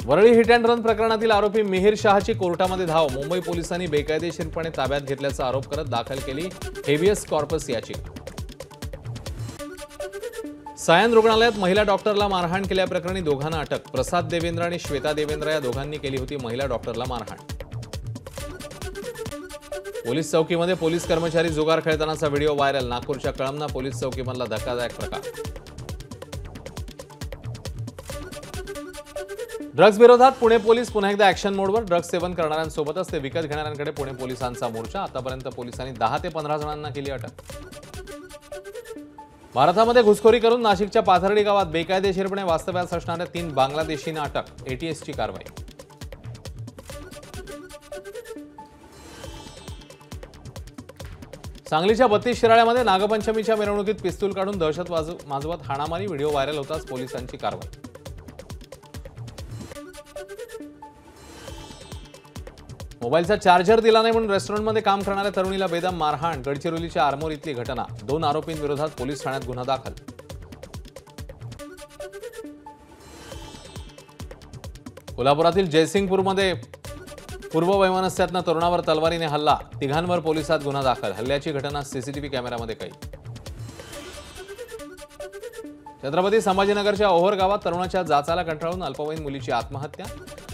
Worli hit and run प्रकरणातील आरोपी मिहिर शहाची कोर्टामध्ये धाव। मुंबई पोलिसांनी बेकायदेशीरपणे ताब्यात घेतल्याचा आरोप करत दाखल केली हेबियस कॉर्पस याचिका। सायन रुग्णालयात महिला डॉक्टरला मारहाण केल्याप्रकरणी दोघांना अटक। प्रसाद देवेंद्र आणि श्वेता देवेंद्र या दोघांनी केली होती महिला डॉक्टरला मारहाण। पोलीस चौकीमध्ये पोलीस कर्मचारी जुगार खेळतानाचा व्हिडिओ व्हायरल। नागपूरच्या कळमना पोलीस चौकीमधला धक्कादायक प्रकार। ड्रग्ज विरोधात पुणे पोलीस पुन्हा एकदा ॲक्शन मोडवर। ड्रग्ज सेवन करणाऱ्यांसोबतच ते विकत घेणाऱ्यांकडे पुणे पोलिसांचा मोर्चा। आतापर्यंत पोलिसांनी 10 ते 15 जणांना केली अटक। भारतामध्ये घुसखोरी करून नाशिकच्या पाथर्डी गावात बेकायदेशीरपणे वास्तव्यास असणाऱ्या 3 बांगलादेशींना अटक। एटीएसची कारवाई। सांगलीच्या 32 शिराळ्यामध्ये नागपंचमीच्या मिरवणुकीत पिस्तूल काढून दहशत माजवत हाणामारी। व्हिडिओ व्हायरल होताच पोलिसांची कारवाई। मोबाईलचा चार्जर दिला नाही म्हणून रेस्टॉरंटमध्ये काम करणाऱ्या तरुणीला बेदम मारहाण। गडचिरोलीच्या आरमोरीतली घटना। 2 आरोपींविरोधात पोलीस ठाण्यात गुन्हा दाखल। कोल्हापुरातील जयसिंगपूरमध्ये पूर्ववैमनस्यातनं तरुणावर तलवारीने हल्ला। 3घांवर पोलिसात गुन्हा दाखल। हल्ल्याची घटना सीसीटीव्ही कॅमेऱ्यामध्ये कैद। छत्रपती संभाजीनगरच्या ओव्हर गावात तरुणाच्या जाचाला कंटाळून अल्पवयीन मुलीची आत्महत्या।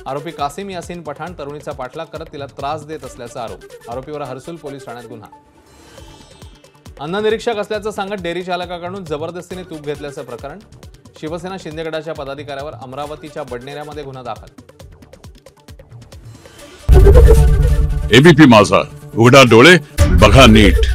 आरोपी कासिम यासीन पठाण तरुणीचा पाठलाग करत तिला त्रास देत असल्याचा आरोप। आरोपीवर हर्सुल पोलीस ठाण्यात गुन्हा। अन्न निरीक्षक असल्याचं सांगत डेअरी चालकाकडून जबरदस्तीने तूप घेतल्याचं प्रकरण। शिवसेना शिंदेगडाच्या पदाधिकाऱ्यावर अमरावतीच्या बडनेऱ्यामध्ये गुन्हा दाखल। एबीपी माझा, उघडा डोळे बघा नीट।